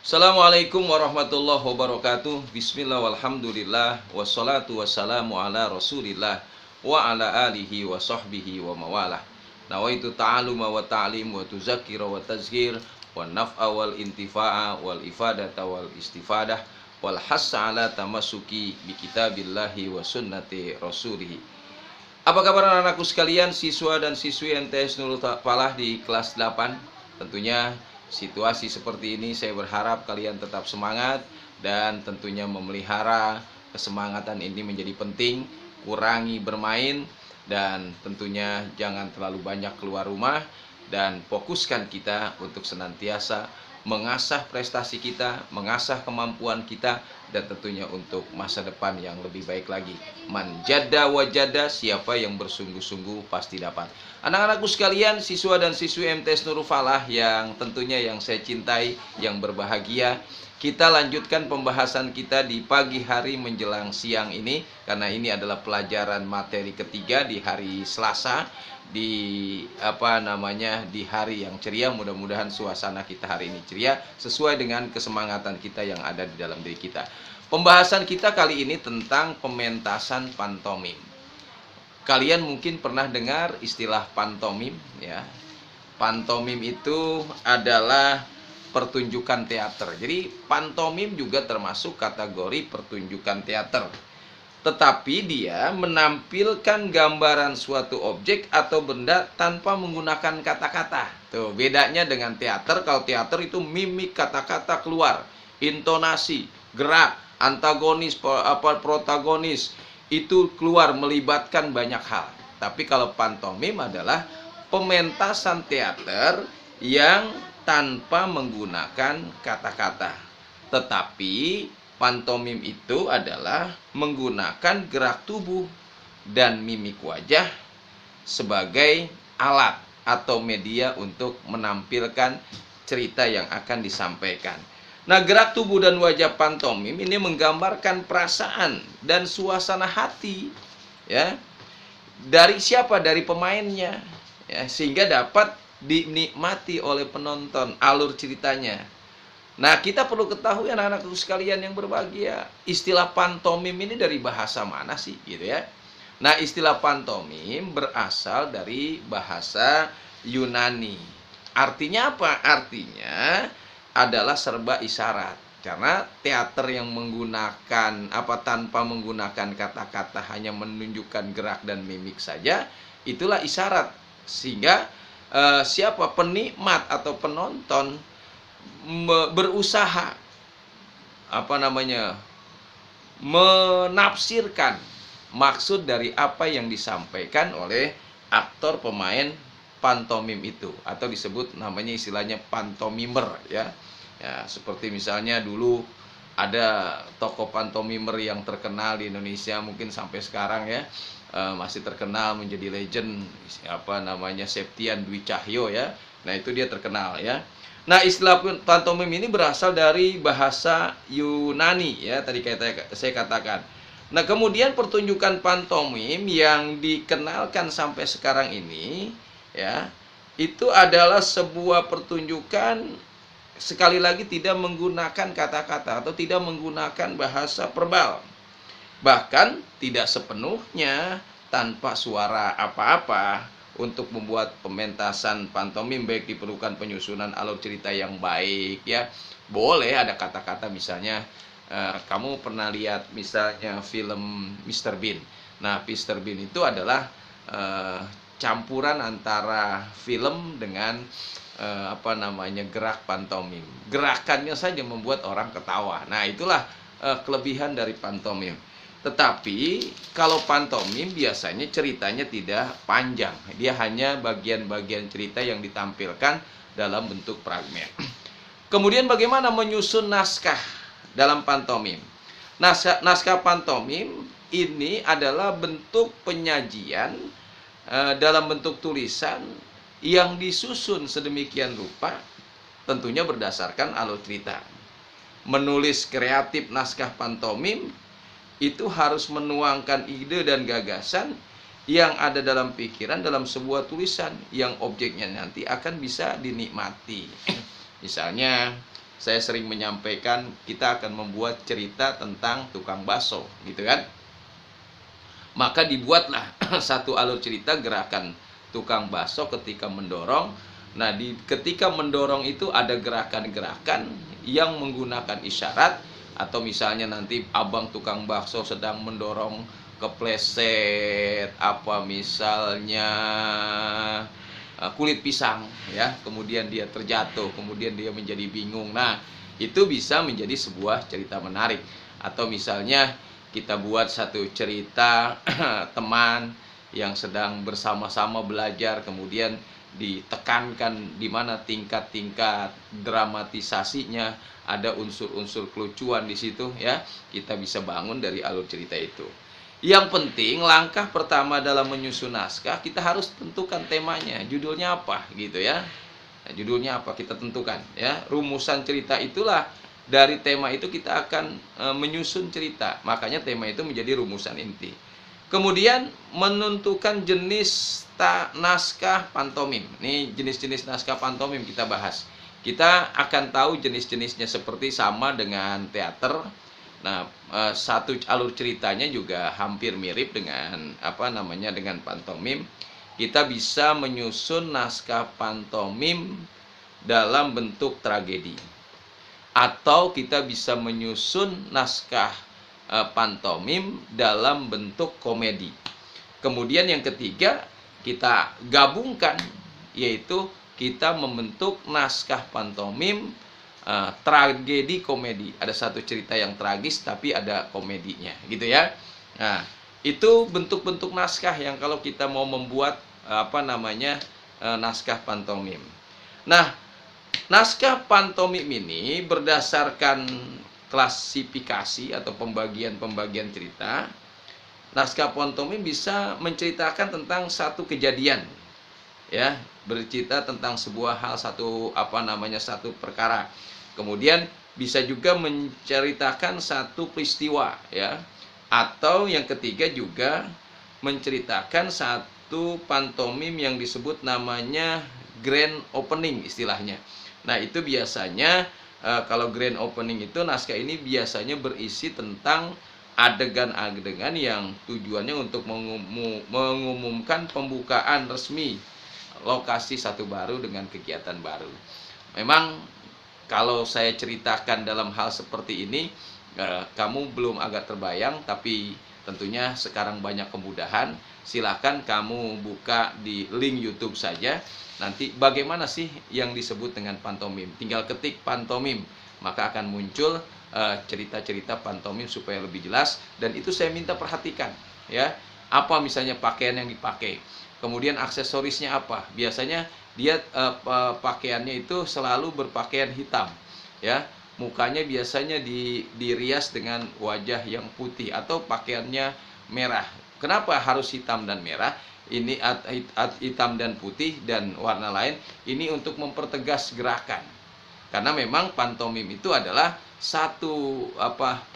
Assalamualaikum warahmatullahi wabarakatuh. Bismillah walhamdulillah. Wassalatu wassalamu ala rasulillah wa ala alihi wa sahbihi wa mawalah. Nawaitu ta'aluma wa ta'lim wa tuzakira wa tazkir wa naf'a wal intifa'a wal ifadata wal istifadah wal hassa ala tamasuki bi kitabillahi wa sunnati rasulih. Apa kabar anak-anakku sekalian, siswa dan siswi MTS Nurul Falah di kelas 8? Tentunya situasi seperti ini saya berharap kalian tetap semangat dan tentunya memelihara kesemangatan ini menjadi penting. Kurangi bermain dan tentunya jangan terlalu banyak keluar rumah, dan fokuskan kita untuk senantiasa mengasah prestasi kita, mengasah kemampuan kita, dan tentunya untuk masa depan yang lebih baik lagi. Man jadda wajada, siapa yang bersungguh-sungguh pasti dapat. Anak-anakku sekalian, siswa dan siswi MTS Nurul Falah yang tentunya yang saya cintai, yang berbahagia, kita lanjutkan pembahasan kita di pagi hari menjelang siang ini, karena ini adalah pelajaran materi ketiga di hari Selasa, di di hari yang ceria. Mudah-mudahan suasana kita hari ini ceria sesuai dengan kesemangatan kita yang ada di dalam diri kita. Pembahasan kita kali ini tentang pementasan pantomim. Kalian mungkin pernah dengar istilah pantomim ya. Pantomim itu adalah pertunjukan teater. Jadi pantomim juga termasuk kategori pertunjukan teater. Tetapi dia menampilkan gambaran suatu objek atau benda tanpa menggunakan kata-kata. Tuh, bedanya dengan teater. Kalau teater itu mimik, kata-kata keluar, intonasi, gerak, antagonis, protagonis itu keluar, melibatkan banyak hal. Tapi kalau pantomim adalah pementasan teater yang tanpa menggunakan kata-kata. Tetapi pantomim itu adalah menggunakan gerak tubuh dan mimik wajah sebagai alat atau media untuk menampilkan cerita yang akan disampaikan. Nah, gerak tubuh dan wajah pantomim ini menggambarkan perasaan dan suasana hati ya. Dari siapa? Dari pemainnya ya, sehingga dapat dinikmati oleh penonton alur ceritanya. Nah, kita perlu ketahui anak-anakku sekalian yang berbahagia, istilah pantomim ini dari bahasa mana sih gitu ya. Nah, istilah pantomim berasal dari bahasa Yunani. Artinya apa? Artinya adalah serba isyarat. Karena teater yang menggunakan tanpa menggunakan kata-kata, hanya menunjukkan gerak dan mimik saja, itulah isyarat. Sehingga siapa penikmat atau penonton berusaha menafsirkan maksud dari apa yang disampaikan oleh aktor pemain pantomim itu, atau disebut namanya istilahnya pantomimer ya. Ya, seperti misalnya dulu ada tokoh pantomimer yang terkenal di Indonesia, mungkin sampai sekarang ya masih terkenal, menjadi legend, Septian Dwi Cahyo ya. Nah, itu dia terkenal ya. Nah, istilah pantomim ini berasal dari bahasa Yunani ya, tadi saya katakan. Nah, kemudian pertunjukan pantomim yang dikenalkan sampai sekarang ini ya, itu adalah sebuah pertunjukan, sekali lagi, tidak menggunakan kata-kata atau tidak menggunakan bahasa verbal. Bahkan tidak sepenuhnya tanpa suara apa-apa. Untuk membuat pementasan pantomim baik diperlukan penyusunan alur cerita yang baik ya. Boleh ada kata-kata, misalnya kamu pernah lihat misalnya film Mr. Bean. Nah, Mr. Bean itu adalah campuran antara film dengan gerak pantomim. Gerakannya saja membuat orang ketawa. Nah, itulah kelebihan dari pantomim. Tetapi kalau pantomim biasanya ceritanya tidak panjang. Dia hanya bagian-bagian cerita yang ditampilkan dalam bentuk fragmen. Kemudian bagaimana menyusun naskah dalam pantomim? Naskah pantomim ini adalah bentuk penyajian dalam bentuk tulisan yang disusun sedemikian rupa, tentunya berdasarkan alur cerita. Menulis kreatif naskah pantomim itu harus menuangkan ide dan gagasan yang ada dalam pikiran dalam sebuah tulisan yang objeknya nanti akan bisa dinikmati. Misalnya saya sering menyampaikan kita akan membuat cerita tentang tukang bakso, gitu kan. Maka dibuatlah satu alur cerita gerakan tukang bakso ketika mendorong. Nah, ketika mendorong itu ada gerakan-gerakan yang menggunakan isyarat, atau misalnya nanti abang tukang bakso sedang mendorong kepleset apa misalnya kulit pisang ya, kemudian dia terjatuh, kemudian dia menjadi bingung. Nah, itu bisa menjadi sebuah cerita menarik. Atau misalnya kita buat satu cerita teman yang sedang bersama-sama belajar, kemudian ditekankan di mana tingkat-tingkat dramatisasinya, ada unsur-unsur kelucuan di situ ya. Kita bisa bangun dari alur cerita itu. Yang penting langkah pertama dalam menyusun naskah, kita harus tentukan temanya, judulnya apa gitu ya. Nah, judulnya apa kita tentukan ya. Rumusan cerita itulah, dari tema itu kita akan menyusun cerita. Makanya tema itu menjadi rumusan inti. Kemudian menentukan jenis naskah pantomim. Ini jenis-jenis naskah pantomim kita bahas. Kita akan tahu jenis-jenisnya seperti sama dengan teater. Nah, satu alur ceritanya juga hampir mirip dengan dengan pantomim. Kita bisa menyusun naskah pantomim dalam bentuk tragedi, atau kita bisa menyusun naskah pantomim dalam bentuk komedi. Kemudian yang ketiga kita gabungkan, yaitu kita membentuk naskah pantomim tragedi komedi. Ada satu cerita yang tragis tapi ada komedinya gitu ya. Nah, itu bentuk-bentuk naskah yang kalau kita mau membuat naskah pantomim. Nah, naskah pantomim ini berdasarkan klasifikasi atau pembagian-pembagian cerita. Naskah pantomim bisa menceritakan tentang satu kejadian ya, bercerita tentang sebuah hal, satu perkara. Kemudian bisa juga menceritakan satu peristiwa ya, atau yang ketiga juga menceritakan satu pantomim yang disebut namanya grand opening istilahnya. Nah, itu biasanya kalau grand opening itu, naskah ini biasanya berisi tentang adegan-adegan yang tujuannya untuk mengumumkan pembukaan resmi lokasi satu baru dengan kegiatan baru. Memang kalau saya ceritakan dalam hal seperti ini, kamu belum agak terbayang, tapi tentunya sekarang banyak kemudahan. Silahkan kamu buka di link YouTube saja. Nanti bagaimana sih yang disebut dengan pantomim? Tinggal ketik pantomim, maka akan muncul cerita-cerita pantomim supaya lebih jelas. Dan itu saya minta perhatikan ya. Apa misalnya pakaian yang dipakai, kemudian aksesorisnya apa. Biasanya dia pakaiannya itu selalu berpakaian hitam ya. Mukanya biasanya dirias dengan wajah yang putih atau pakaiannya merah. Kenapa harus hitam dan merah? Ini hitam dan putih dan warna lain ini untuk mempertegas gerakan. Karena memang pantomim itu adalah satu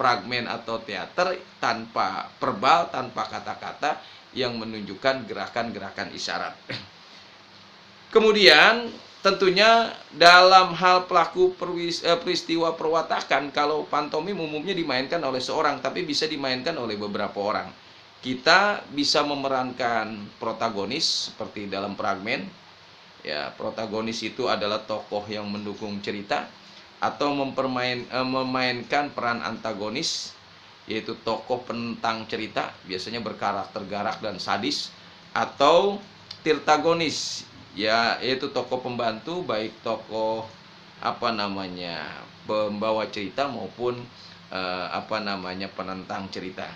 fragmen atau teater tanpa verbal, tanpa kata-kata, yang menunjukkan gerakan-gerakan isyarat. Kemudian tentunya dalam hal pelaku peristiwa perwatakan, kalau pantomim umumnya dimainkan oleh seorang, tapi bisa dimainkan oleh beberapa orang. Kita bisa memerankan protagonis seperti dalam fragmen ya. Protagonis itu adalah tokoh yang mendukung cerita, atau memainkan peran antagonis, yaitu tokoh penentang cerita, biasanya berkarakter galak dan sadis. Atau tirtagonis ya, yaitu tokoh pembantu, baik tokoh pembawa cerita maupun penentang cerita.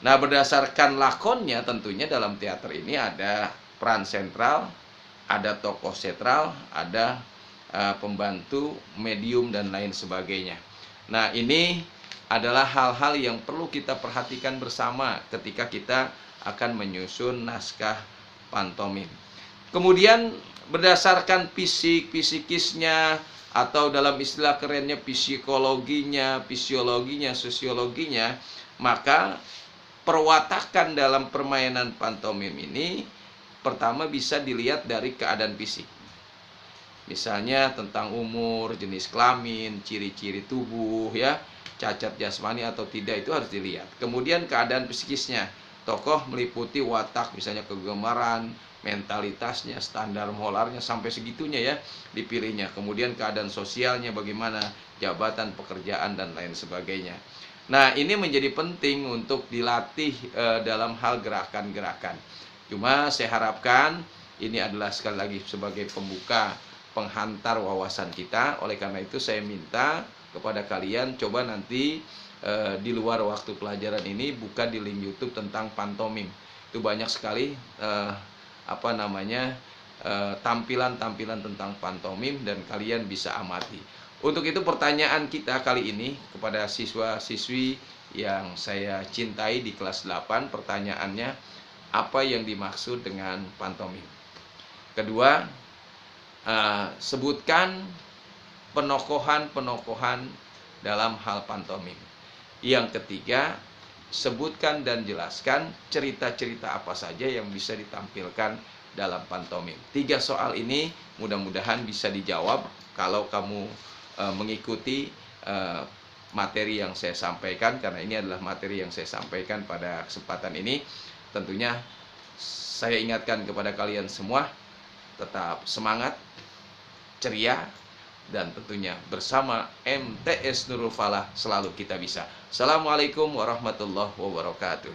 Nah, berdasarkan lakonnya tentunya dalam teater ini ada peran sentral, ada tokoh sentral, ada pembantu, medium, dan lain sebagainya. Nah, ini adalah hal-hal yang perlu kita perhatikan bersama ketika kita akan menyusun naskah pantomim. Kemudian berdasarkan psikisnya, atau dalam istilah kerennya psikologinya, fisiologinya, sosiologinya, maka perwatakan dalam permainan pantomim ini pertama bisa dilihat dari keadaan fisik. Misalnya tentang umur, jenis kelamin, ciri-ciri tubuh ya, cacat jasmani atau tidak itu harus dilihat. Kemudian keadaan psikisnya. Tokoh meliputi watak, misalnya kegemaran, mentalitasnya, standar molarnya sampai segitunya ya dipilihnya. Kemudian keadaan sosialnya bagaimana, jabatan, pekerjaan dan lain sebagainya. Nah, ini menjadi penting untuk dilatih dalam hal gerakan-gerakan. Cuma saya harapkan ini adalah sekali lagi sebagai pembuka, penghantar wawasan kita. Oleh karena itu saya minta kepada kalian coba nanti di luar waktu pelajaran ini buka di link YouTube tentang pantomim. Itu banyak sekali tampilan-tampilan tentang pantomim dan kalian bisa amati. Untuk itu pertanyaan kita kali ini kepada siswa-siswi yang saya cintai di kelas 8, pertanyaannya apa yang dimaksud dengan pantomim? Kedua, sebutkan penokohan-penokohan dalam hal pantomim. Yang ketiga, sebutkan dan jelaskan cerita-cerita apa saja yang bisa ditampilkan dalam pantomim. 3 soal ini mudah-mudahan bisa dijawab kalau kamu mengikuti materi yang saya sampaikan, karena ini adalah materi yang saya sampaikan pada kesempatan ini. Tentunya saya ingatkan kepada kalian semua, tetap semangat, ceria, dan tentunya bersama MTS Nurul Falah selalu kita bisa. Assalamualaikum warahmatullahi wabarakatuh.